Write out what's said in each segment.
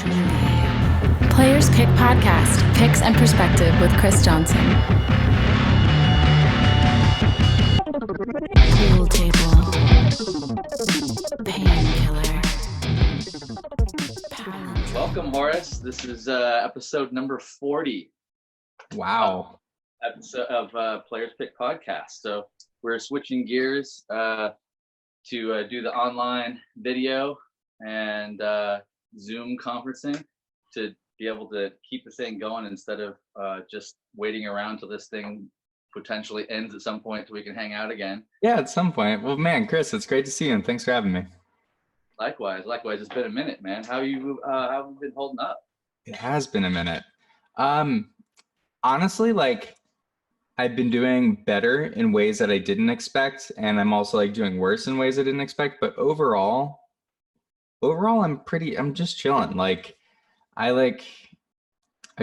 Players Pick Podcast, picks and perspective with Chris Johnson. Pool table. Painkiller. Welcome, Horace. This is episode number 40. Wow. Episode of Players Pick Podcast. So we're switching gears to do the online video and Zoom conferencing to be able to keep the thing going instead of just waiting around till this thing potentially ends at some point so we can hang out again. Yeah, at some point. Well, man, Chris, it's great to see you, and thanks for having me. Likewise. It's been a minute, man. How you been holding up? It has been a minute. Honestly, like, I've been doing better in ways that I didn't expect, and I'm also like doing worse in ways I didn't expect. But overall, I'm just chilling. Like, I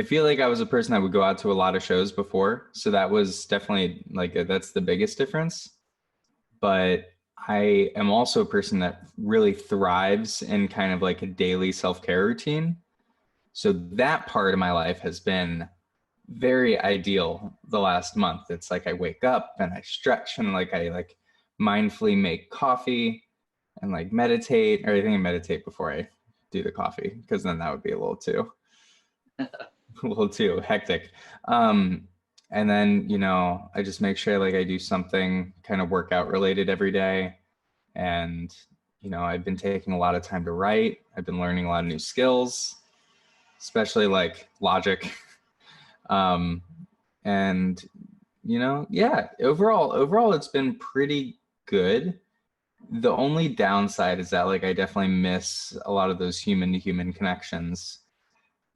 feel like I was a person that would go out to a lot of shows before, so that was definitely that's the biggest difference. But I am also a person that really thrives in kind of like a daily self-care routine. So that part of my life has been very ideal the last month. It's like I wake up and I stretch and I mindfully make coffee and like meditate, or I think I meditate before I do the coffee, because then that would be a little too hectic. And then, I just make sure like I do something kind of workout related every day. And, I've been taking a lot of time to write. I've been learning a lot of new skills, especially like logic. And, overall, it's been pretty good. The only downside is that like I definitely miss a lot of those human to human connections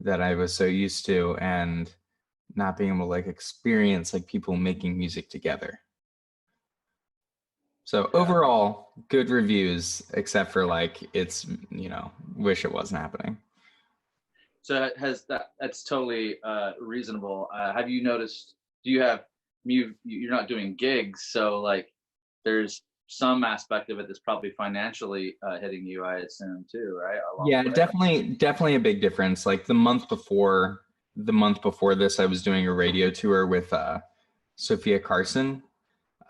that I was so used to, and not being able to like experience like people making music together. So overall, good reviews, except for like it's, wish it wasn't happening. So that's totally reasonable. Have you noticed, you're not doing gigs, so like there's some aspect of it that's probably financially hitting you, I assume too, right? Yeah, definitely a big difference. Like the month before this, I was doing a radio tour with Sophia Carson,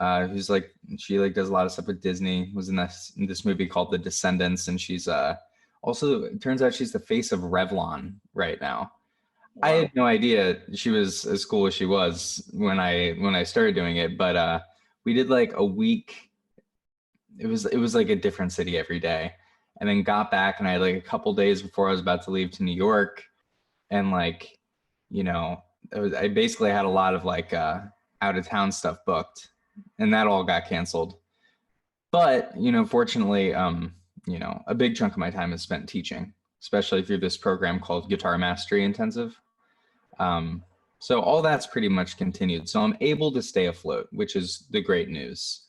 who's like, she like does a lot of stuff with Disney, was in this movie called The Descendants, and she's also, it turns out she's the face of Revlon right now. Wow. I had no idea she was as cool as she was when I started doing it, but we did like a week. It was like a different city every day, and then got back, and I had like a couple days before I was about to leave to New York, and like, I basically had a lot of like out of town stuff booked, and that all got canceled. But fortunately, a big chunk of my time is spent teaching, especially through this program called Guitar Mastery Intensive. So all that's pretty much continued. So I'm able to stay afloat, which is the great news.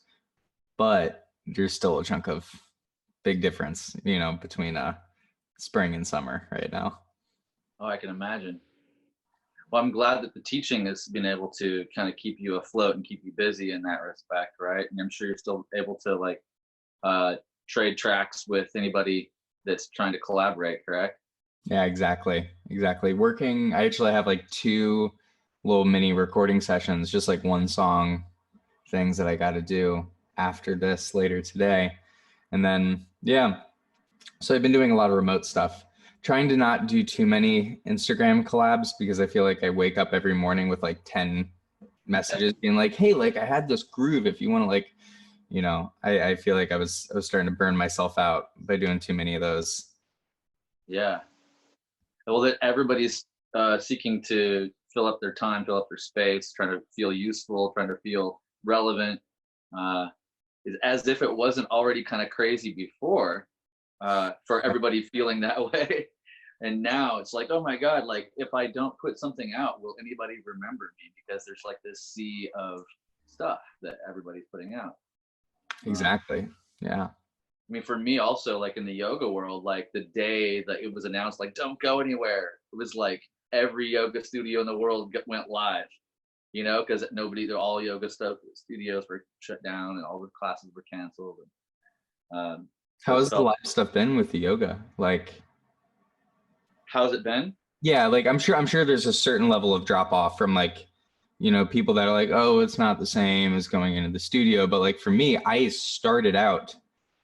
But there's still a chunk of big difference, between spring and summer right now. Oh, I can imagine. Well, I'm glad that the teaching has been able to kind of keep you afloat and keep you busy in that respect, right? And I'm sure you're still able to like trade tracks with anybody that's trying to collaborate, correct? Yeah, exactly. Working, I actually have like 2 little mini recording sessions, just like one song things that I got to do after this later today. And then, so I've been doing a lot of remote stuff, trying to not do too many Instagram collabs, because I feel like I wake up every morning with like 10 messages being like, hey, like I had this groove if you want to like, I feel like I was starting to burn myself out by doing too many of those. Yeah. Well, that everybody's seeking to fill up their time, fill up their space, trying to feel useful, trying to feel relevant, is as if it wasn't already kind of crazy before, for everybody feeling that way. And now it's like, oh my God, like if I don't put something out, will anybody remember me? Because there's like this sea of stuff that everybody's putting out. Exactly. Yeah. I mean, for me also, like in the yoga world, like the day that it was announced, like don't go anywhere, it was like every yoga studio in the world went live, because all yoga studios were shut down and all the classes were canceled. How has the live stuff been with the yoga? Like, How's it been? Yeah, like I'm sure there's a certain level of drop off from like, people that are like, oh, it's not the same as going into the studio. But like for me, I started out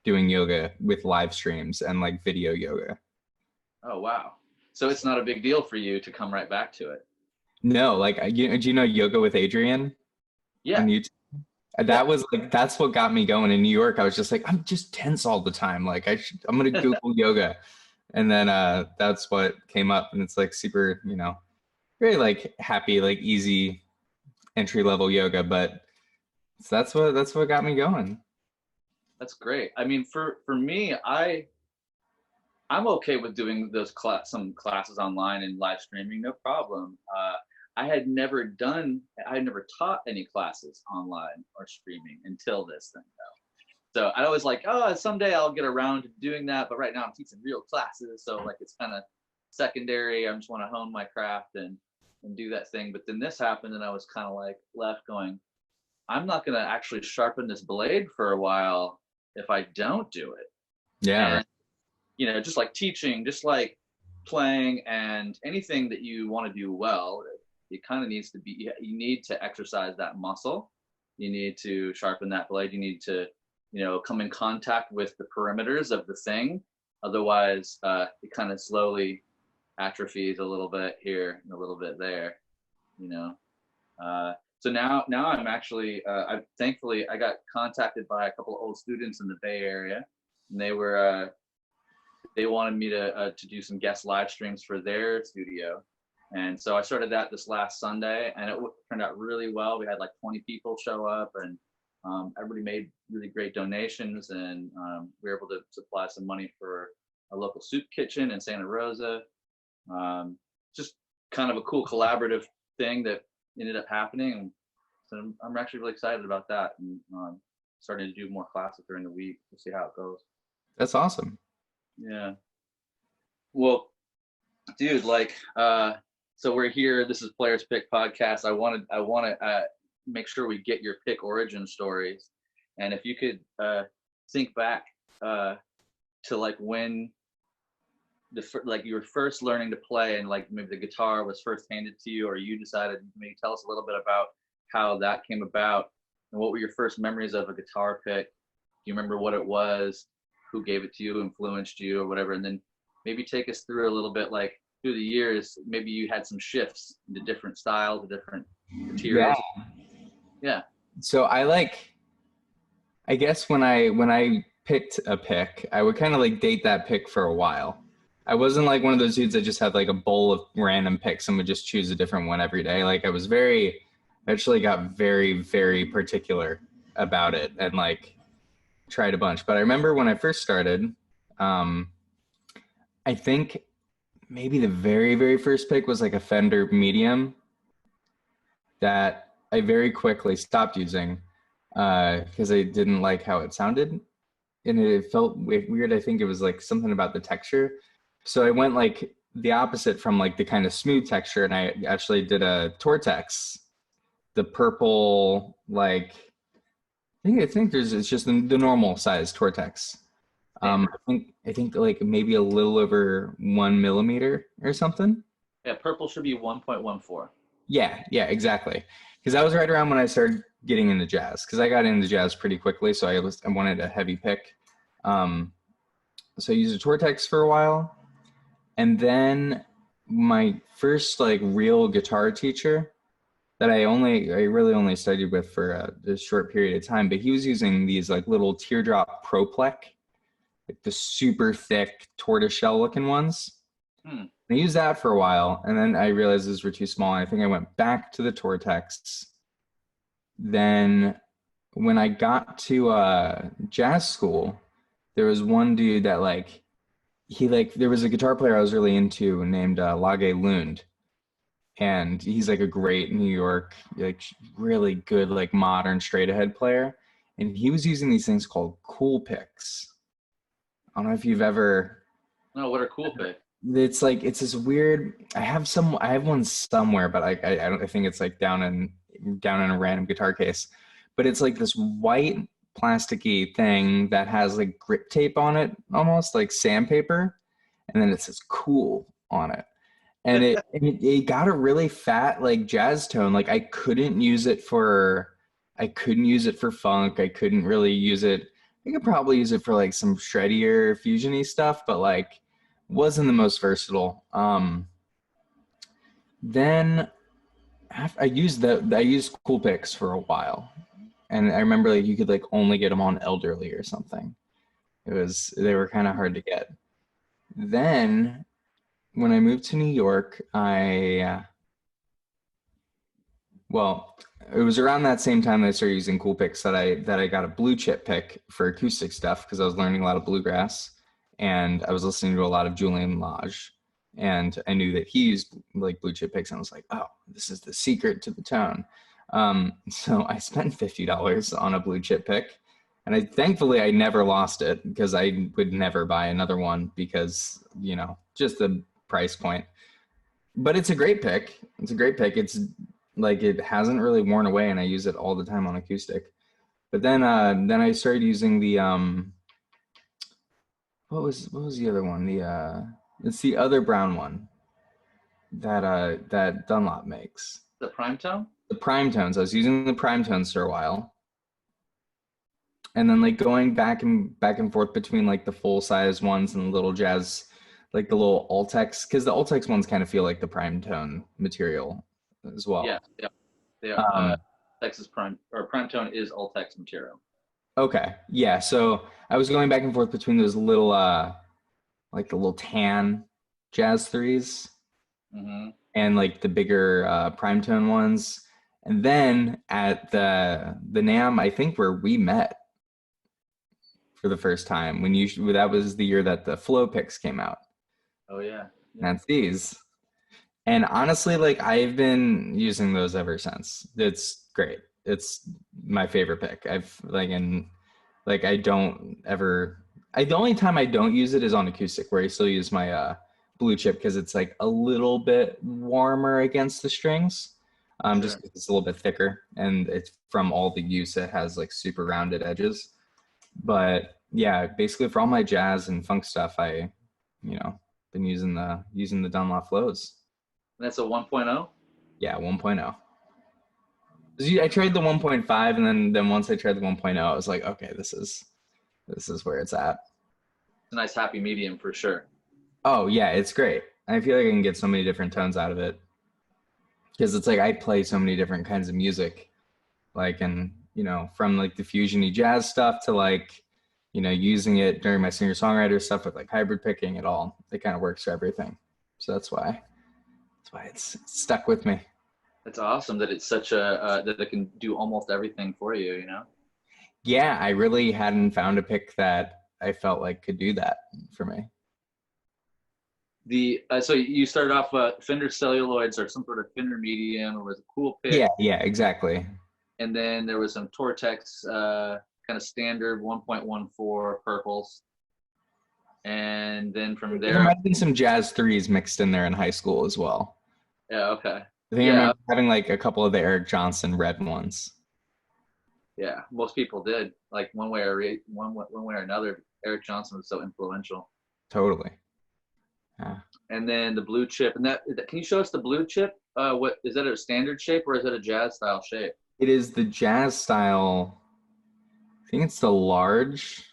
doing yoga with live streams and like video yoga. Oh, wow. So it's not a big deal for you to come right back to it. No, like do you know Yoga with Adrian Yeah. on YouTube? Yeah. That was like that's what got me going in New York. I was just like, I'm just tense all the time. Like I'm gonna Google yoga. And then that's what came up. And it's like super, very like happy, like easy entry level yoga. But so that's what got me going. That's great. I mean, for me, I'm okay with doing some classes online and live streaming, no problem. I had never taught any classes online or streaming until this thing though. So I was like, oh, someday I'll get around to doing that. But right now I'm teaching real classes, so like it's kind of secondary. I just want to hone my craft and do that thing. But then this happened, and I was kind of like left going, I'm not gonna actually sharpen this blade for a while if I don't do it. Yeah. And just like teaching, just like playing, and anything that you want to do well, it kind of needs to be, you need to exercise that muscle. You need to sharpen that blade. You need to, come in contact with the perimeters of the thing. Otherwise, it kind of slowly atrophies a little bit here and a little bit there, So now I'm actually, thankfully I got contacted by a couple of old students in the Bay Area, and they wanted me to do some guest live streams for their studio. And so I started that this last Sunday, and it turned out really well. We had like 20 people show up, and everybody made really great donations, and we were able to supply some money for a local soup kitchen in Santa Rosa. Just kind of a cool collaborative thing that ended up happening. And so I'm actually really excited about that, and starting to do more classes during the week. We'll see how it goes. That's awesome. Yeah. Well, dude, like, so we're here. This is Players Pick Podcast. I want to make sure we get your pick origin stories, and if you could think back to like when like you were first learning to play, and like maybe the guitar was first handed to you, or you decided. Maybe tell us a little bit about how that came about, and what were your first memories of a guitar pick? Do you remember what it was? Who gave it to you, influenced you, or whatever? And then maybe take us through a little bit, like through the years, maybe you had some shifts into different styles, different materials. Yeah. So I guess when I picked a pick, I would kind of like date that pick for a while. I wasn't like one of those dudes that just had like a bowl of random picks and would just choose a different one every day. Like I actually got very, very particular about it, and like tried a bunch. But I remember when I first started, I think maybe the very, very first pick was like a Fender Medium that I very quickly stopped using because I didn't like how it sounded, and it felt weird. I think it was like something about the texture. So I went like the opposite from like the kind of smooth texture, and I actually did a Tortex, the purple, like I think it's just the normal size Tortex. I think like maybe a little over 1 millimeter or something. Yeah, purple should be 1.14. Yeah, exactly. Because that was right around when I started getting into jazz. Because I got into jazz pretty quickly, so I wanted a heavy pick. So I used a Tortex for a while, and then my first like real guitar teacher that I really only studied with for a short period of time, but he was using these like little teardrop Proplec, like the super thick tortoiseshell looking ones. I used that for a while, and then I realized those were too small. And I think I went back to the Tortex. Then when I got to jazz school, there was one dude that there was a guitar player I was really into named Lage Lund. And he's like a great New York, like really good, like modern straight ahead player. And he was using these things called cool picks. I don't know if you've ever. No, what are cool picks? It's like, it's this weird, I have one somewhere, but I think it's like down in a random guitar case. But it's like this white plasticky thing that has like grip tape on it, almost like sandpaper. And then it says cool on it. And it got a really fat like jazz tone. Like I couldn't use it for funk. I couldn't really use it. I could probably use it for like some shreddier fusiony stuff, but like wasn't the most versatile. Then I used Cool Picks for a while, and I remember like you could like only get them on Elderly or something. They were kind of hard to get. Then when I moved to New York, well, it was around that same time that I started using Cool Picks that I got a blue chip pick for acoustic stuff because I was learning a lot of bluegrass and I was listening to a lot of Julian Lage, and I knew that he used like blue chip picks, and I was like, oh, this is the secret to the tone. So I spent $50 on a blue chip pick, and thankfully I never lost it because I would never buy another one because, you know, just the price point. But it's a great pick. It's like it hasn't really worn away, and I use it all the time on acoustic. But then I started using the what was the other one? It's the other brown one that Dunlop makes. The Prime Tone? The Prime Tones. I was using the Prime Tones for a while. And then like going back and forth between like the full size ones and the little jazz, like the little Altex, because the Altex ones kind of feel like the Prime Tone material as well. Yeah. They are, Texas Prime or Prime Tone is Altex material. Okay. Yeah. So I was going back and forth between those little like the little tan jazz threes and like the bigger Prime Tone ones. And then at the NAMM, I think where we met for the first time that was the year that the Flow picks came out. Oh yeah. That's these. And honestly, like I've been using those ever since. It's great. It's my favorite pick. The only time I don't use it is on acoustic, where I still use my blue chip because it's like a little bit warmer against the strings. Sure. Just 'cause it's a little bit thicker, and it's from all the use, it has like super rounded edges. But yeah, basically for all my jazz and funk stuff, I, been using the Dunlop Flows. That's a 1.0? Yeah, 1.0. I tried the 1.5, and then once I tried the 1.0, I was like, okay, this is where it's at. It's a nice happy medium for sure. Oh yeah, it's great. I feel like I can get so many different tones out of it because it's like I play so many different kinds of music, like, and from like the fusiony jazz stuff to like, using it during my singer-songwriter stuff with like hybrid picking. It kind of works for everything. So that's why it's stuck with me. It's awesome that it's such that it can do almost everything for you, Yeah, I really hadn't found a pick that I felt like could do that for me. So you started off Fender celluloids or some sort of Fender medium, or was a Cool Pick? Yeah, exactly. And then there was some Tortex kind of standard 1.14 purples. And then from there might have been some jazz threes mixed in there in high school as well. Yeah, okay. I think I remember having like a couple of the Eric Johnson red ones. Yeah, most people did. Like one way or another, Eric Johnson was so influential. Totally. Yeah. And then the blue chip, and can you show us the blue chip? What is that, a standard shape or is it a jazz style shape? It is the jazz style. I think it's the large.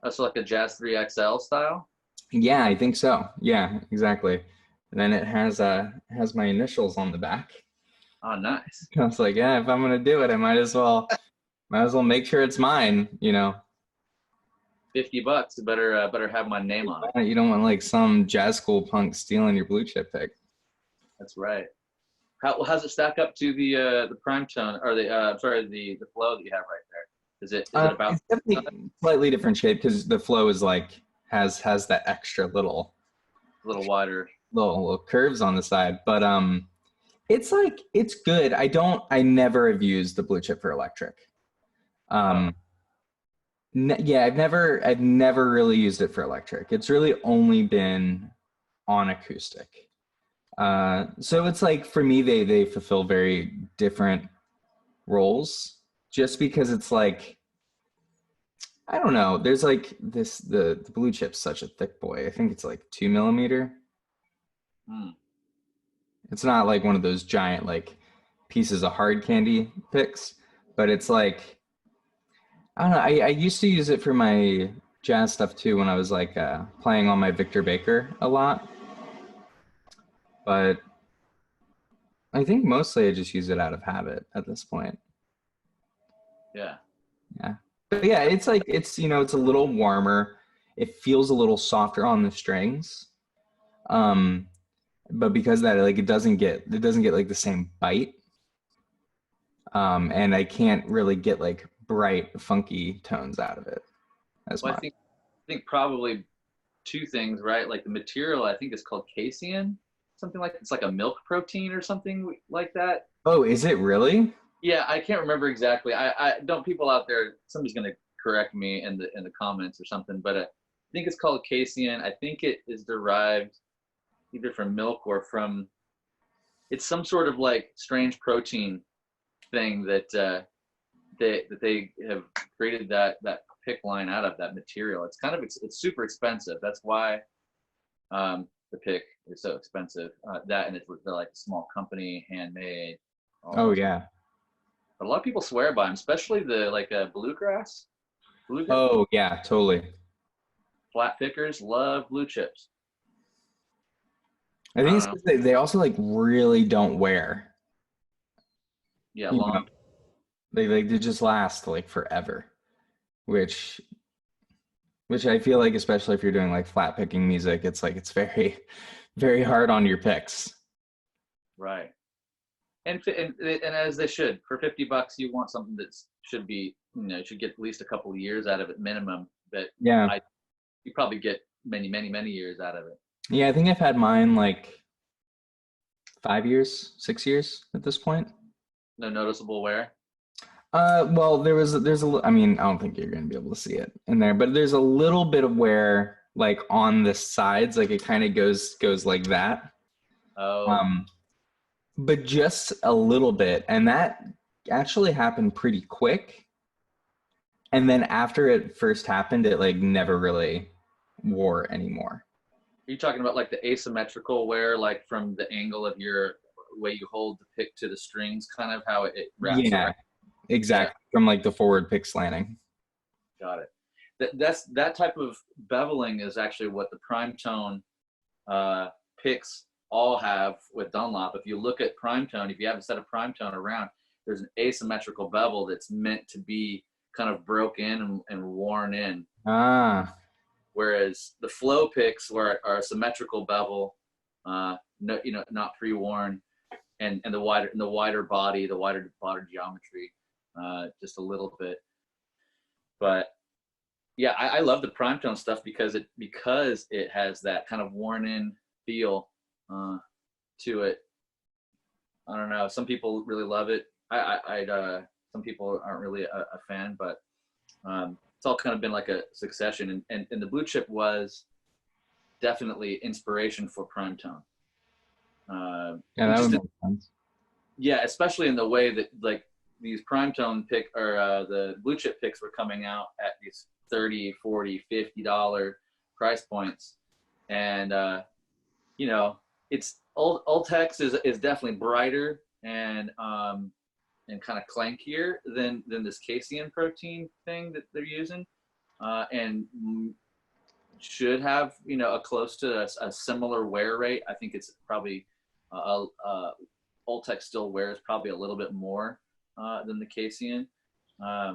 That's like a Jazz 3XL style? Yeah, I think so. Yeah, exactly. And then it has my initials on the back. Oh, nice. I was like, yeah, if I'm gonna do it, I might as well make sure it's mine. $50, better have my name on it. You don't want like some jazz school punk stealing your blue chip pick. That's right. How's it stack up to the Prime Tone, or the Flow that you have right there? Is it about? It's definitely slightly different shape because the Flow is like has that extra little wider little curves on the side, but it's good. I never have used the blue chip for electric. I've never really used it for electric. It's really only been on acoustic. So it's like, for me, they fulfill very different roles just because it's like, I don't know. There's like the blue chip's such a thick boy. I think it's like 2 millimeter. It's not like one of those giant like pieces of hard candy picks, but it's like I don't know. I used to use it for my jazz stuff too when I was like playing on my Victor Baker a lot, but I think mostly I just use it out of habit at this point. Yeah. Yeah. But yeah, it's like it's it's a little warmer. It feels a little softer on the strings. Um, but because that like it doesn't get like the same bite. And I can't really get like bright, funky tones out of it as Well, much. I think probably two things, right? Like the material, I think is called casein, something like it's like a milk protein or something like that. Oh, is it really? Yeah, I can't remember exactly. I don't. People out there, somebody's gonna correct me in the comments or something, but I think it's called casein. I think it is derived either from milk or from. It's some sort of like strange protein thing that they have created that pick line out of that material. It's kind of it's super expensive. That's why the pick is so expensive. That and it's they're like a small company, handmade. Oh Almost. yeah. But a lot of people swear by them, especially the like bluegrass Oh yeah, totally. flat pickers love blue chips. I I think don't it's know. 'cause they also like really don't wear. Yeah, You know, long. they just last like forever, which which I feel like especially if you're doing like flat picking music, it's like it's very very hard on your picks. Right. And as they should, for $50, you want something that should be, should get at least a couple of years out of it minimum. But Yeah. I, you probably get many years out of it. Yeah, I think I've had mine like 5 years, 6 years at this point. No noticeable wear. Well, I mean, I don't think you're gonna be able to see it in there, but there's a little bit of wear like on the sides, like it kind of goes like that. Oh, Um, but just a little bit, and that actually happened pretty quick. And then after it first happened, it like never really wore anymore. are you talking about like the asymmetrical wear, like from the angle of your way you hold the pick to the strings, kind of how it wraps Yeah, around? Yeah, exactly. From like the forward pick slanting. got it. That type of beveling is actually what the prime tone picks all have with Dunlop. If you look at prime tone, if you have a set of prime tone around, there's an asymmetrical bevel that's meant to be kind of broke in and worn in. Ah, Whereas the flow picks are a symmetrical bevel, no, not pre-worn, and the wider body, the wider geometry, just a little bit. But yeah, I love the primetone stuff because it has that kind of worn in feel to it. I don't know. Some people really love it. Some people aren't really a fan, but it's all kind of been like a succession. And the blue chip was definitely inspiration for primetone. yeah, that would make sense. Yeah, especially in the way that like these primetone pick or the blue chip picks were coming out at these 30, 40, $50 price points. And it's Ultex is definitely brighter and kind of clankier than this casein protein thing that they're using, and should have a close to a similar wear rate. I think it's probably Ultex still wears probably a little bit more than the casein, a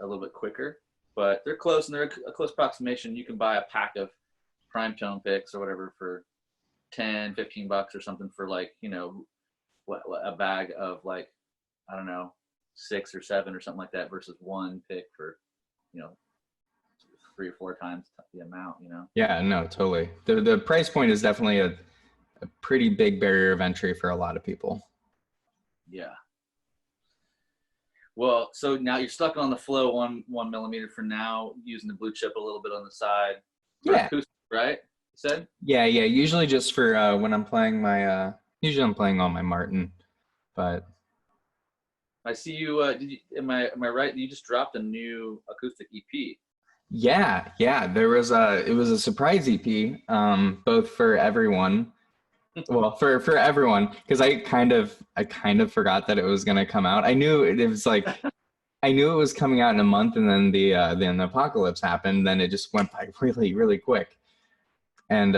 little bit quicker, but they're close and they're a close approximation. You can buy a pack of primetone picks or whatever for 10, $15 or something for like, what a bag of like, I don't know, 6 or 7 or something like that versus one pick for, 3 or 4 times the amount. Yeah, no, totally. The price point is definitely a pretty big barrier of entry for a lot of people. Yeah. Well, so now you're stuck on the flow 1 millimeter for now, using the blue chip a little bit on the side. For Yeah. acoustic, right? You said? Yeah. Usually just for when I'm playing usually I'm playing on my Martin, but I see you. Am I right? You just dropped a new acoustic EP. yeah. It was a surprise EP, both for everyone. Well, for everyone, because I kind of forgot that it was gonna come out. I knew it was like I knew it was coming out in a month, and then the apocalypse happened. Then it just went by really really quick. And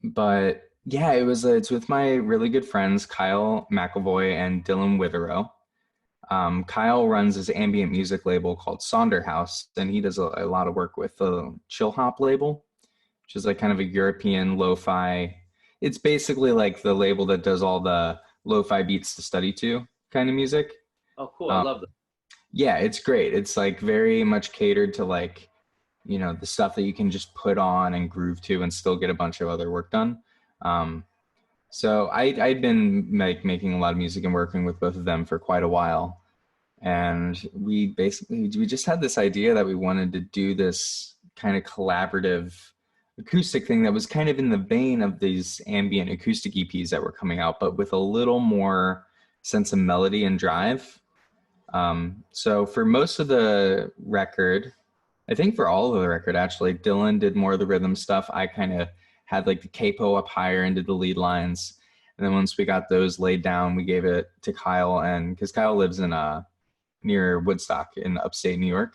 but yeah, it's with my really good friends Kyle McAvoy and Dylan Witherow. Kyle runs his ambient music label called Sonderhaus, and he does a lot of work with the Chill Hop label, which is like kind of a European lo-fi. It's basically like the label that does all the lo-fi beats to study to kind of music. Oh, cool. I Um, love that. yeah, it's great. It's like very much catered to like, the stuff that you can just put on and groove to and still get a bunch of other work done. Um, so I'd been like making a lot of music and working with both of them for quite a while. And we just had this idea that we wanted to do this kind of collaborative acoustic thing that was kind of in the vein of these ambient acoustic EPs that were coming out, but with a little more sense of melody and drive. So for most of the record, I think for all of the record, actually, Dylan did more of the rhythm stuff. I kind of had like the capo up higher and did the lead lines. And then once we got those laid down, we gave it to Kyle, and because Kyle lives in near Woodstock in upstate New York.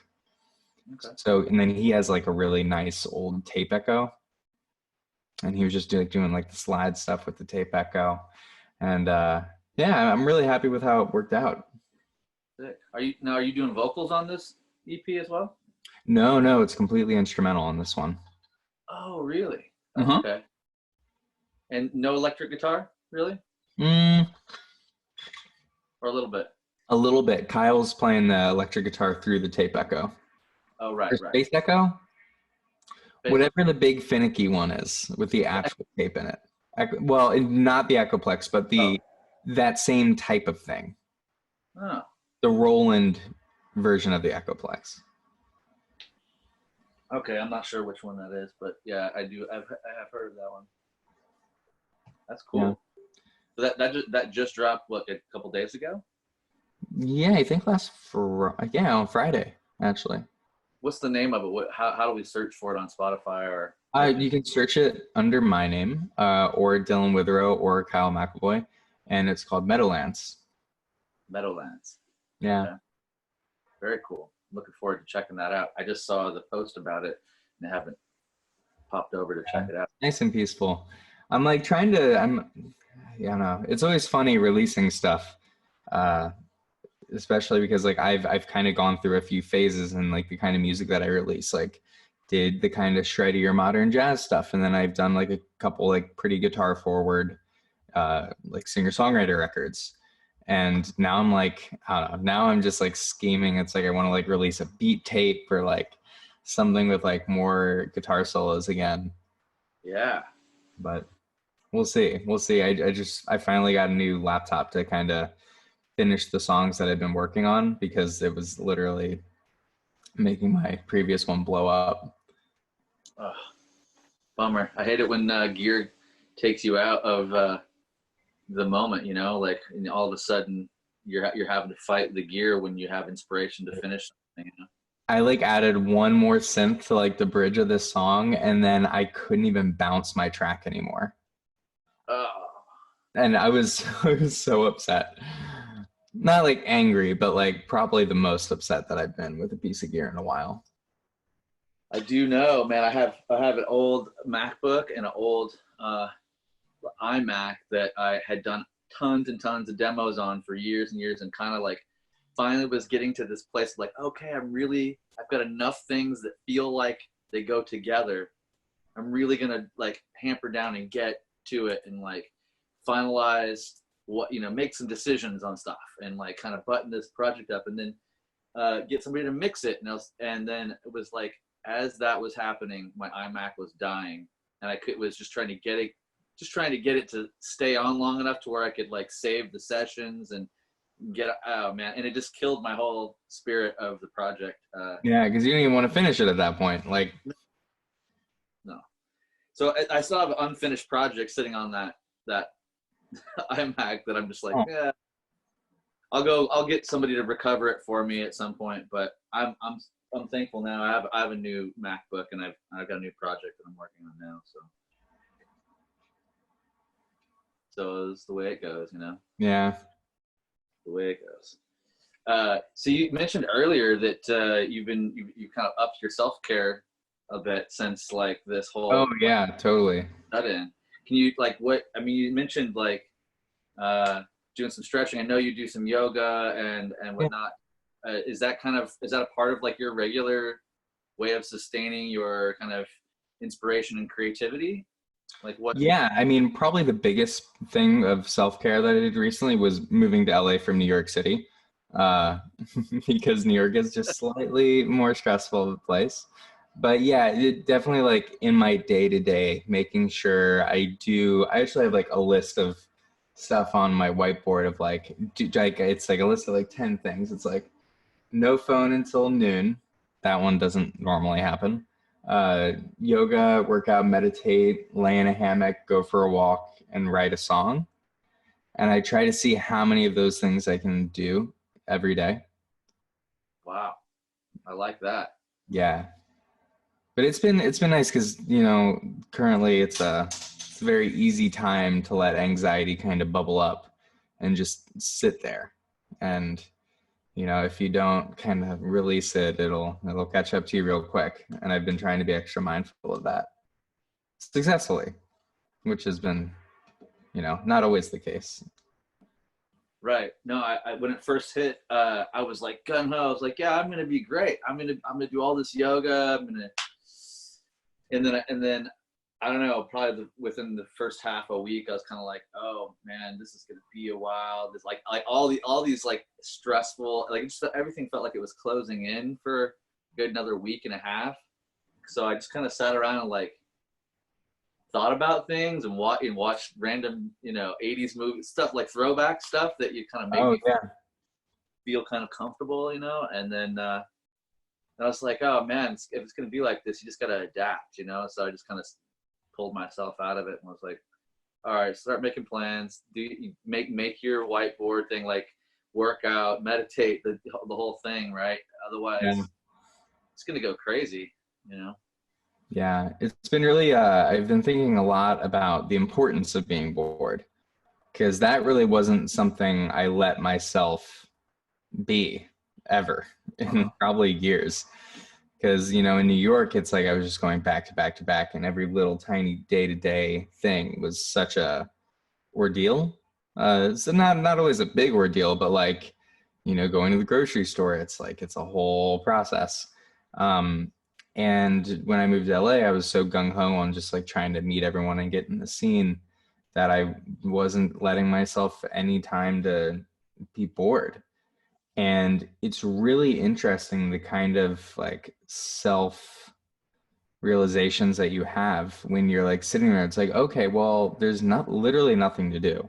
Okay. So, and then he has like a really nice old tape echo, and he was just doing like the slide stuff with the tape echo. And yeah, I'm really happy with how it worked out. Sick. Are you doing vocals on this EP as well? No, it's completely instrumental on this one. Oh, really? Mhm. Okay. And no electric guitar, really? Mm, Or a little bit? a little bit. Kyle's playing the electric guitar through the tape echo. Oh, right, Or right. space echo? Ba- Whatever the big finicky one is with the actual tape in it. Well, not the Echoplex, but Oh, that same type of thing. oh, The Roland version of the Echoplex. okay. I'm not sure which one that is, but yeah, I do. I have heard of that one. That's cool. Yeah. So that just dropped what, a couple days ago? Yeah, I think on Friday, actually. What's the name of it? How do we search for it on Spotify or You can search it under my name, or Dylan Witherow or Kyle McAvoy, and it's called Meadowlands. Meadowlands? Yeah. Okay. Very cool. Looking forward to checking that out. I just saw the post about it and I haven't popped over to check it out. Nice and peaceful. I'm like I don't know. It's always funny releasing stuff, especially because like I've kind of gone through a few phases in like the kind of music that I release. Like, did the kind of shreddier modern jazz stuff, and then I've done like a couple like pretty guitar forward, like singer songwriter records. And now I'm like, I don't know. Now I'm just like scheming. It's like I want to like release a beat tape or like something with like more guitar solos again. Yeah. But we'll see. We'll see. I finally got a new laptop to kind of finish the songs that I've been working on because it was literally making my previous one blow up. Oh, bummer. I hate it when gear takes you out of the moment, like, and all of a sudden you're having to fight the gear when you have inspiration to finish something. I like added one more synth to like the bridge of this song, and then I couldn't even bounce my track anymore. Oh, And I was so upset. Not like angry, but like probably the most upset that I've been with a piece of gear in a while. I do know, man. I have an old MacBook and an old iMac that I had done tons and tons of demos on for years and years, and kind of like finally was getting to this place like, okay, I've got enough things that feel like they go together. I'm really gonna like hamper down and get to it and like finalize what, make some decisions on stuff and like kind of button this project up and then get somebody to mix it. And then it was like, as that was happening, my iMac was dying, and was just trying to get it to stay on long enough to where I could like save the sessions and oh man, and it just killed my whole spirit of the project. Yeah, because you didn't even want to finish it at that point. Like, no. So I still have an unfinished project sitting on that iMac that I'm just like, yeah, I'll get somebody to recover it for me at some point. But I'm thankful now. I have a new MacBook and I've got a new project that I'm working on now. So So it's the way it goes, you know. Yeah. The way it goes. So you mentioned earlier that you kind of upped your self-care a bit since like this Oh whole yeah, totally. shut-in. Can you like what? I mean, you mentioned like doing some stretching. I know you do some yoga and Yeah. whatnot. Is that a part of like your regular way of sustaining your kind of inspiration and creativity? Like what? Yeah, I mean, probably the biggest thing of self-care that I did recently was moving to LA from New York City, uh, because New York is just slightly more stressful of a place. But yeah, it definitely like in my day-to-day, making sure I actually have like a list of stuff on my whiteboard of like it's like a list of like 10 things. It's like no phone until noon. That one doesn't normally happen. Yoga, workout, meditate, lay in a hammock, go for a walk, and write a song. And I try to see how many of those things I can do every day. Wow, I like that. Yeah. But it's been nice because, currently it's a very easy time to let anxiety kind of bubble up and just sit there. And if you don't kind of release it, it'll catch up to you real quick. And I've been trying to be extra mindful of that successfully, which has been, not always the case. Right. No, I when it first hit, I was like gung ho. I was like, yeah, I'm gonna be great. I'm gonna do all this yoga. And then I don't know, probably within the first half a week, I was kind of like, oh man, this is gonna be a while. This like all these like stressful, like just everything felt like it was closing in for a good another week and a half. So I just kind of sat around and like thought about things and watched random 80s movie stuff, like throwback stuff that you kind of make Oh me yeah. feel kind of comfortable, and then I was like, oh man, if it's gonna be like this, you just gotta adapt, so I just kind of pulled myself out of it and was like, all right, start making plans, make your whiteboard thing, like work out, meditate, the whole thing, right? Yeah. Otherwise it's gonna go crazy. Yeah. It's been really, I've been thinking a lot about the importance of being bored because that really wasn't something I let myself be ever in probably years. Because, in New York, it's like I was just going back to back to back, and every little tiny day-to-day thing was such a ordeal. So not always a big ordeal, but like, going to the grocery store, it's like it's a whole process. And when I moved to LA, I was so gung-ho on just like trying to meet everyone and get in the scene that I wasn't letting myself any time to be bored. And it's really interesting the kind of like self realizations that you have when you're like sitting there. It's like, okay, well, there's not literally nothing to do.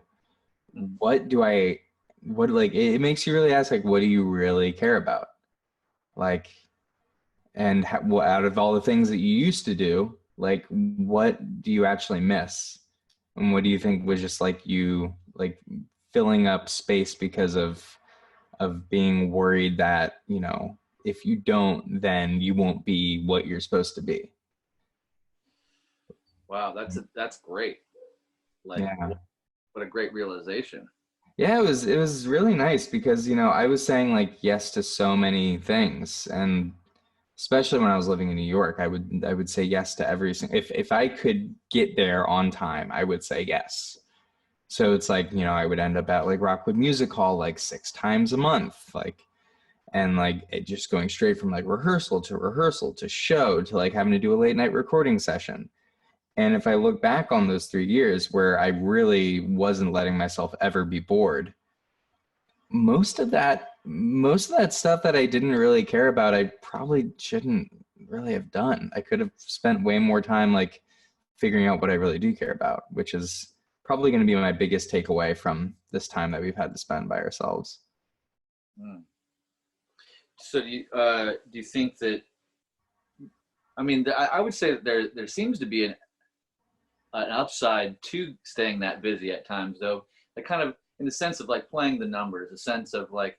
Like it makes you really ask, like, what do you really care about? Like, and out of all the things that you used to do, like, what do you actually miss? And what do you think was just like you like filling up space because of being worried that, if you don't, then you won't be what you're supposed to be. Wow, that's great. Like Yeah. what a great realization. Yeah, it was really nice because, I was saying like yes to so many things, and especially when I was living in New York, I would say yes to every single, if I could get there on time, I would say yes. So it's like, I would end up at like Rockwood Music Hall like 6 times a month, like, and like it just going straight from like rehearsal to show to like having to do a late night recording session. And if I look back on those 3 years where I really wasn't letting myself ever be bored, most of that stuff that I didn't really care about, I probably shouldn't really have done. I could have spent way more time like figuring out what I really do care about, which is probably going to be my biggest takeaway from this time that we've had to spend by ourselves. Hmm. So do you think that? I mean, I would say that there seems to be an upside to staying that busy at times, though. Like kind of in the sense of like playing the numbers, a sense of like,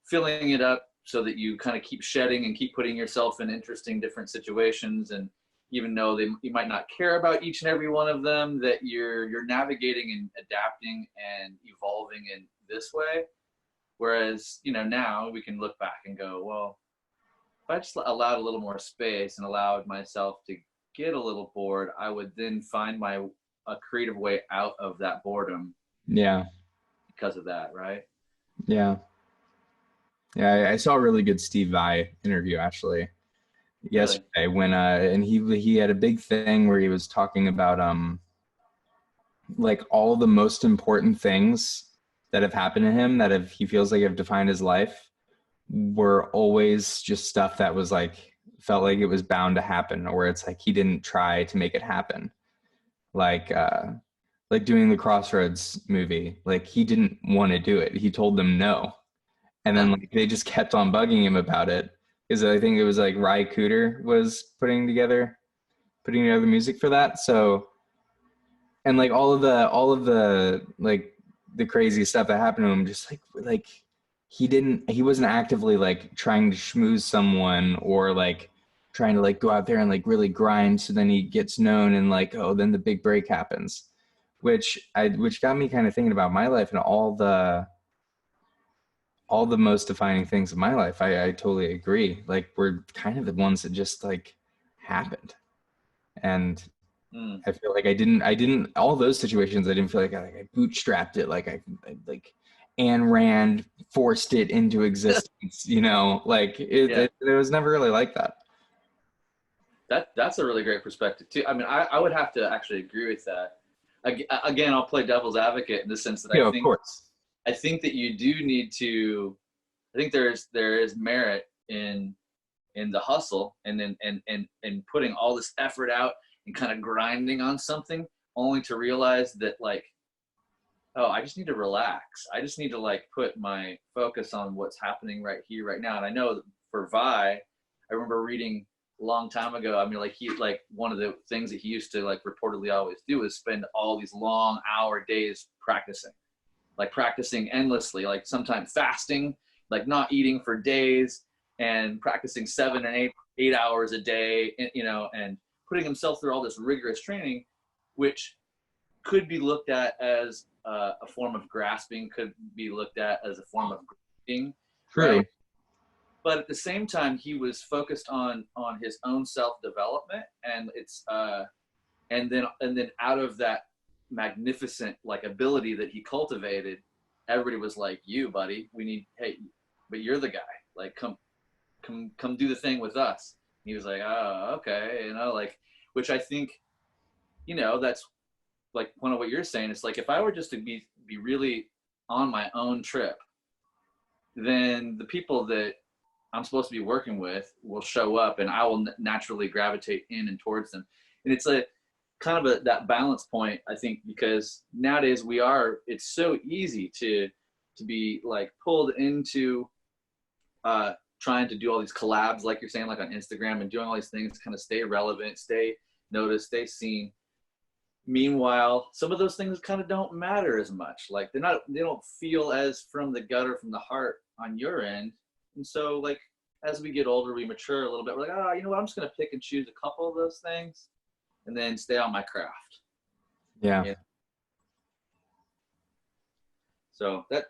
filling it up so that you kind of keep shedding and keep putting yourself in interesting different situations, and even though you might not care about each and every one of them, that you're navigating and adapting and evolving in this way. Whereas, you know, now we can look back and go, well, if I just allowed a little more space and allowed myself to get a little bored, I would then find a creative way out of that boredom. Yeah. Because of that, right? Yeah. Yeah, I saw a really good Steve Vai interview actually yesterday when and he had a big thing where he was talking about like all the most important things that have happened to him that he feels like have defined his life were always just stuff that was like felt like it was bound to happen, or it's like he didn't try to make it happen. Like doing the Crossroads movie, like he didn't want to do it. He told them no. And then like they just kept on bugging him about it. Because I think it was like Ry Cooder was putting together the music for that. So, and like all of the like the crazy stuff that happened to him, just like he wasn't actively like trying to schmooze someone or like trying to like go out there and like really grind. So then he gets known and like, oh, then the big break happens, which got me kind of thinking about my life and all the most defining things of my life. I totally agree. Like we're kind of the ones that just like happened. And I feel like I didn't all those situations, I didn't feel like I bootstrapped it. Like I like Ayn Rand forced it into existence, you know, like it was never really like that. That's a really great perspective too. I mean, I would have to actually agree with that. Again, I'll play devil's advocate in the sense that Of course. I think that you do need to. I think there is merit in the hustle and putting all this effort out and kind of grinding on something, only to realize that like, oh, I just need to relax. I just need to like put my focus on what's happening right here, right now. And I know that for Vi, I remember reading a long time ago. I mean, like one of the things that he used to like reportedly always do is spend all these long hour days practicing endlessly, like sometimes fasting, like not eating for days and practicing 7 and 8 hours a day, you know, and putting himself through all this rigorous training, which could be looked at as a form of grasping, could be looked at as a form of grinding. True. Right? But at the same time, he was focused on his own self-development, and it's and then out of that magnificent like ability that he cultivated, everybody was like, you buddy, but you're the guy, like come do the thing with us. And he was like, oh, okay, you know, like, which I think, you know, that's like one of what you're saying. It's like, if I were just to be really on my own trip, then the people that I'm supposed to be working with will show up and I will naturally gravitate in and towards them. And it's like kind of that balance point, I think, because nowadays it's so easy to be like pulled into trying to do all these collabs, like you're saying, like on Instagram, and doing all these things to kind of stay relevant, stay noticed, stay seen. Meanwhile, some of those things kind of don't matter as much. Like they don't feel as from the gut or from the heart on your end. And so like, as we get older, we mature a little bit. We're like, oh, you know what? I'm just going to pick and choose a couple of those things and then stay on my craft. Yeah. You know? So that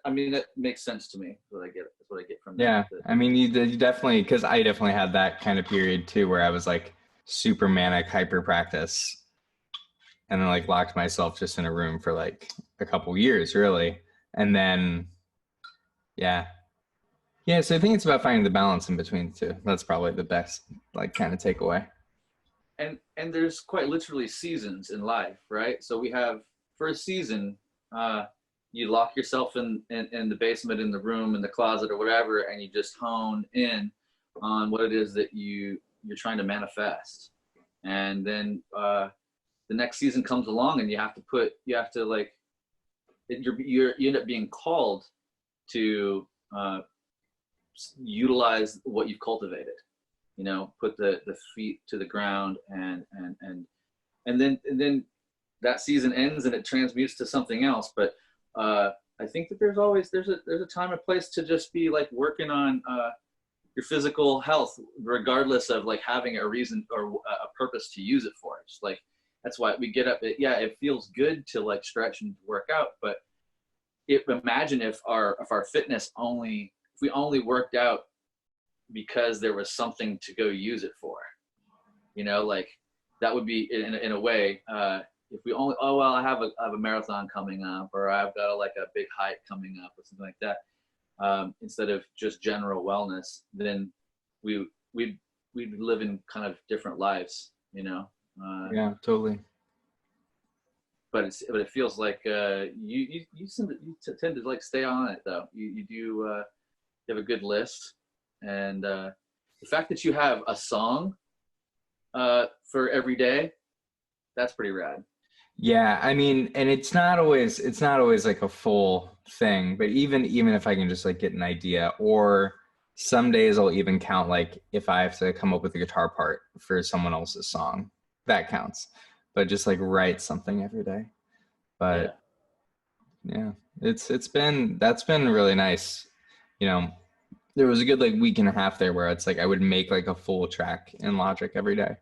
makes sense to me. That's what I get from that. Yeah. I mean, you definitely, because I definitely had that kind of period too, where I was like super manic, hyper practice, and then like locked myself just in a room for like a couple years, really. And then, yeah. So I think it's about finding the balance in between the two. That's probably the best like kind of takeaway. And there's quite literally seasons in life, right? So we have, for a season, you lock yourself in the basement, in the room, in the closet or whatever, and you just hone in on what it is that you're trying to manifest. And then the next season comes along and you end up being called to utilize what you've cultivated, you know, put the feet to the ground and then that season ends and it transmutes to something else. But I think that there's a time and place to just be like working on your physical health, regardless of like having a reason or a purpose to use it for. It's like, that's why we get up. It feels good to like stretch and work out, but imagine if our fitness if we only worked out because there was something to go use it for, like that would be in a way, if we only, oh, well, I have a marathon coming up, or I've got a big hike coming up or something like that. Instead of just general wellness, then we'd be living kind of different lives, Yeah, totally. But it feels like you tend to like stay on it though. You have a good list, and the fact that you have a song for every day, that's pretty rad. Yeah, I mean, and it's not always like a full thing, but even if I can just like get an idea, or some days I'll even count like if I have to come up with a guitar part for someone else's song, that counts. But just like write something every day. But yeah, that's been really nice. There was a good like week and a half there where it's like I would make like a full track in Logic every day.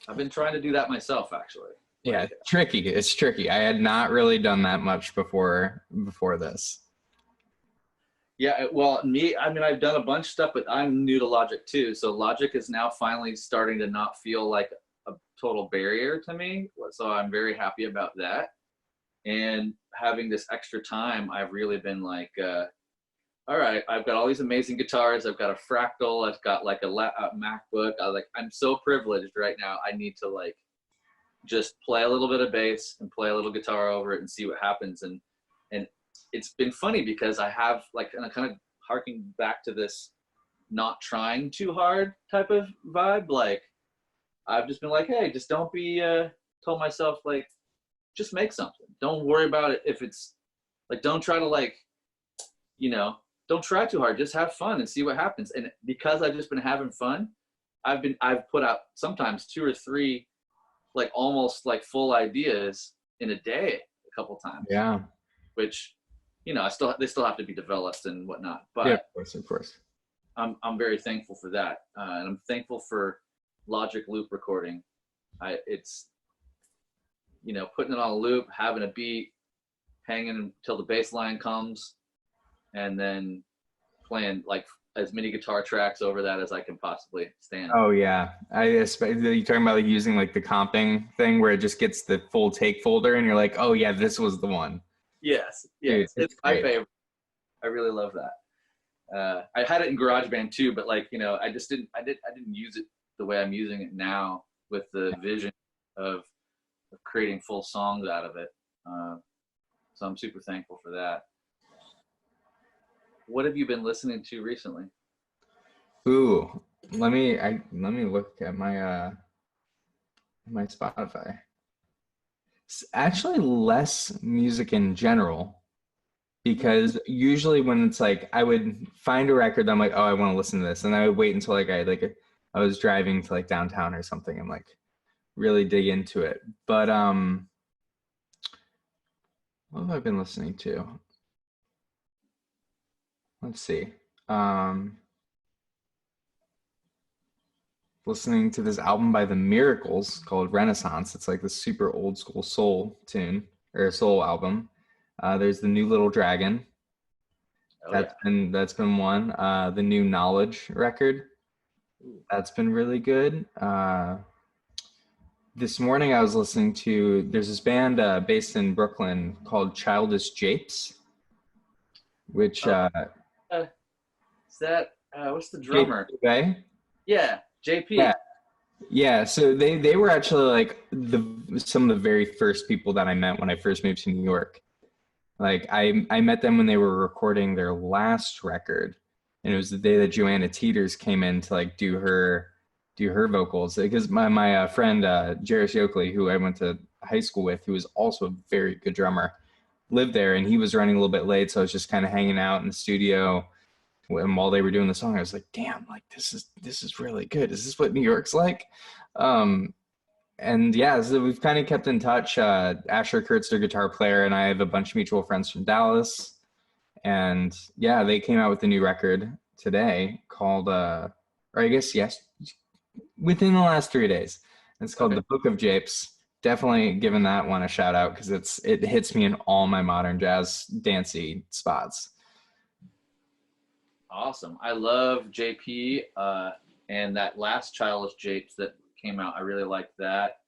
I've been trying to do that myself, actually. Yeah, it's tricky. I had not really done that much before this. Yeah, well, I've done a bunch of stuff, but I'm new to Logic too. So Logic is now finally starting to not feel like a total barrier to me. So I'm very happy about that. And having this extra time, I've really been like, all right, I've got all these amazing guitars. I've got a Fractal. I've got like a MacBook. I'm so privileged right now. I need to like just play a little bit of bass and play a little guitar over it and see what happens. And it's been funny because I have like, and I kind of harking back to this not trying too hard type of vibe. Like I've just been like, hey, just don't be, told myself like, just make something. Don't worry about it. If it's like, don't try to like, don't try too hard. Just have fun and see what happens. And because I've just been having fun, I've put out sometimes 2 or 3, like almost like full ideas in a day a couple times. Yeah. Which, they still have to be developed and whatnot. But yeah, of course. I'm very thankful for that. And I'm thankful for Logic loop recording. It's, putting it on a loop, having a beat, hanging until the bass line comes, and then playing like as many guitar tracks over that as I can possibly stand. Oh yeah, you're talking about like using like the comping thing where it just gets the full take folder, and you're like, oh yeah, this was the one. Yes, Dude, it's my favorite. I really love that. I had it in GarageBand too, but like I didn't use it the way I'm using it now with the vision of creating full songs out of it. So I'm super thankful for that. What have you been listening to recently? Ooh, let me look at my my Spotify. It's actually less music in general, because usually when it's like I would find a record, I'm like, oh, I want to listen to this, and I would wait until I was driving to like downtown or something and like really dig into it. But what have I been listening to? Let's see. Listening to this album by The Miracles called Renaissance. It's like this super old school soul tune or soul album. There's The New Little Dragon. That's been one. The New Knowledge record. That's been really good. This morning I was listening to, there's this band based in Brooklyn called Childish Japes, which is that what's the drummer? JP? Yeah, JP. Yeah. So they were actually like some of the very first people that I met when I first moved to New York. Like I met them when they were recording their last record, and it was the day that Joanna Teeters came in to like do her vocals, because my friend Jairus Yoakley, who I went to high school with, who was also a very good drummer, lived there, and he was running a little bit late, so I was just kind of hanging out in the studio. And while they were doing the song, I was like, damn, like this is really good. Is this what New York's like? And yeah, so we've kind of kept in touch. Asher Kurtz, their guitar player, and I have a bunch of mutual friends from Dallas. And yeah, they came out with a new record today called, or I guess, yes, within the last 3 days. It's called Okay. The Book of Japes. Definitely giving that one a shout out because it hits me in all my modern jazz dancey spots. Awesome. I love JP, and that last Childish Japes that came out. I really liked that.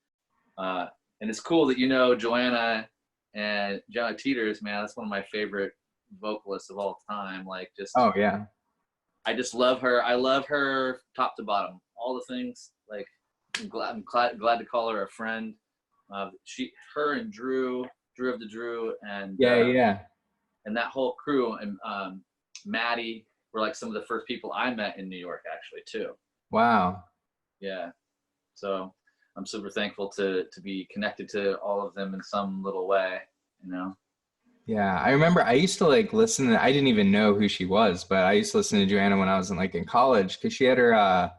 And it's cool that you know Joanna and Joanna Teeters, man. That's one of my favorite vocalists of all time. Like, just Oh yeah. I just love her. I love her top to bottom. All the things. Like, I'm glad to call her a friend. Her and Drew of the Drew, Yeah, yeah. and that whole crew, and Maddie were like some of the first people I met in New York, actually, too. Wow. Yeah. So I'm super thankful to be connected to all of them in some little way, you know. Yeah, I remember I used to like listen to, I didn't even know who she was, but I used to listen to Joanna when I was in college because she had her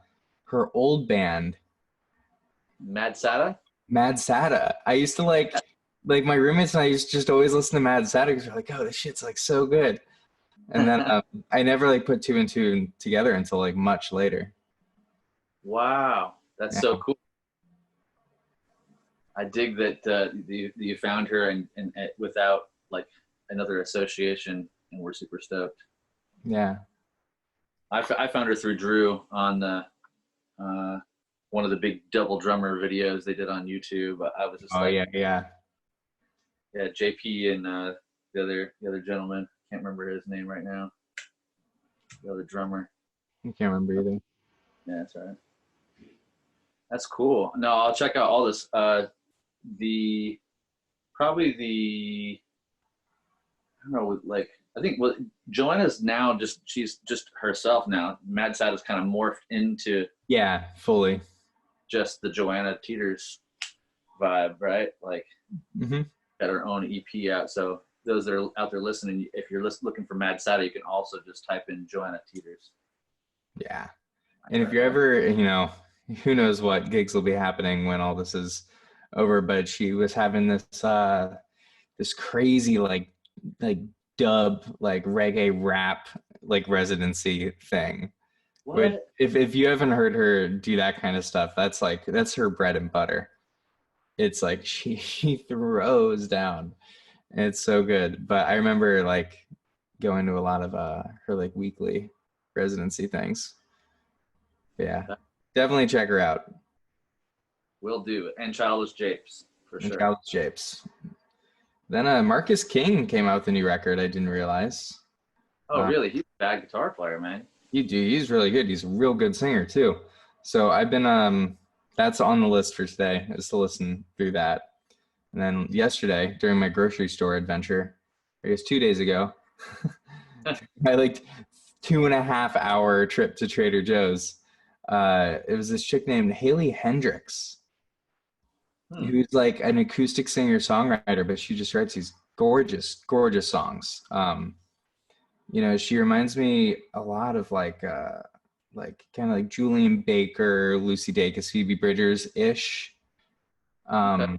old band, Mad Sata? Mad Sata. I used to like my roommates and I used to just always listen to Mad Sata because they're like, oh, this shit's like so good. And then I never like put two and two together until like much later. Wow, that's Yeah. so cool. I dig that you found her and without like another association, and we're super stoked. Yeah. I found her through Drew on the one of the big double drummer videos they did on YouTube. I was just Oh like, yeah, yeah. yeah, JP and the other gentleman, can't remember his name right now. The other drummer. I can't remember either. Yeah, that's all right. That's cool. No, I'll check out all this. The probably the I don't know, like I think what Joanna's now she's just herself now. Mad Sad has kind of morphed into Yeah, fully. just the Joanna Teeters vibe, right? Like, Hmm. got her own EP out. So those that are out there listening, if you're looking for Mad Sada, you can also just type in Joanna Teeters. Yeah. And if you're ever, who knows what gigs will be happening when all this is over, but she was having this crazy like dub like reggae rap like residency thing. Which What? if you haven't heard her do that kind of stuff, that's her bread and butter. It's like she throws down. And it's so good. But I remember like going to a lot of her like weekly residency things. Yeah, definitely check her out. Will do. And Childish Japes, for And sure. Childish Japes. Then Marcus King came out with a new record. I didn't realize. Oh, really? He's a bad guitar player, man. He's really good. He's a real good singer too. So I've been that's on the list for today, is to listen through that. And then yesterday during my grocery store adventure, I guess 2 days ago, I like 2.5 hour trip to Trader Joe's. It was this chick named Haley Hendricks, who's like an acoustic singer songwriter, but she just writes these gorgeous, gorgeous songs. She reminds me a lot of like kind of like Julian Baker, Lucy Dacus, Phoebe Bridgers ish. Okay.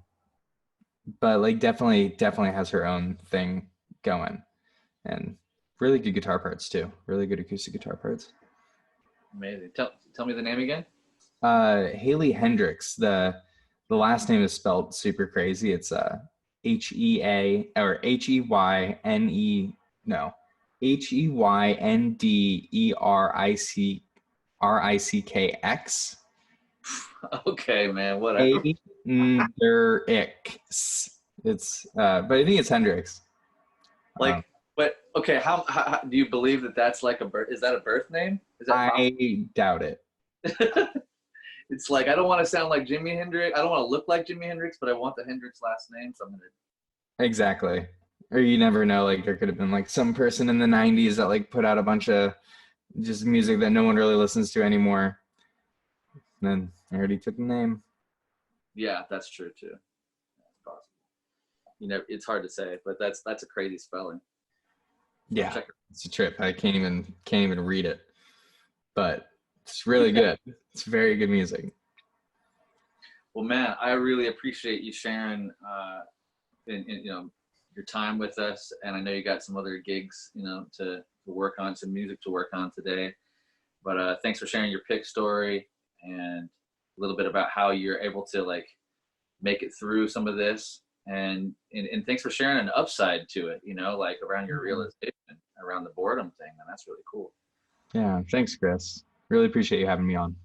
But like definitely has her own thing going, and really good guitar parts too. Really good acoustic guitar parts. Amazing. Tell me the name again. Haley Hendricks. The last name is spelled super crazy. It's HEA or HEYNE no HEYNDERICKX. Okay, man. Whatever. Hendricks. It's but I think it's Hendricks. Like, but okay. How do you believe that that's like a birth? Is that a birth name? Is that I doubt it. It's like, I don't want to sound like Jimi Hendrix. I don't want to look like Jimi Hendrix, but I want the Hendrix last name, so I'm gonna. Exactly. Or you never know, like there could have been like some person in the 90s that like put out a bunch of just music that no one really listens to anymore. And then I already took the name. Yeah, that's true too. That's possible. It's hard to say, but that's a crazy spelling. Yeah, it's a trip. I can't even read it, but it's really good. It's very good music. Well, man, I really appreciate you sharing, in your time with us, and I know you got some other gigs, to work on, some music to work on today. But thanks for sharing your pick story and a little bit about how you're able to like make it through some of this. And thanks for sharing an upside to it, you know, like around your realization, around the boredom thing. And that's really cool. Yeah, thanks, Chris. Really appreciate you having me on.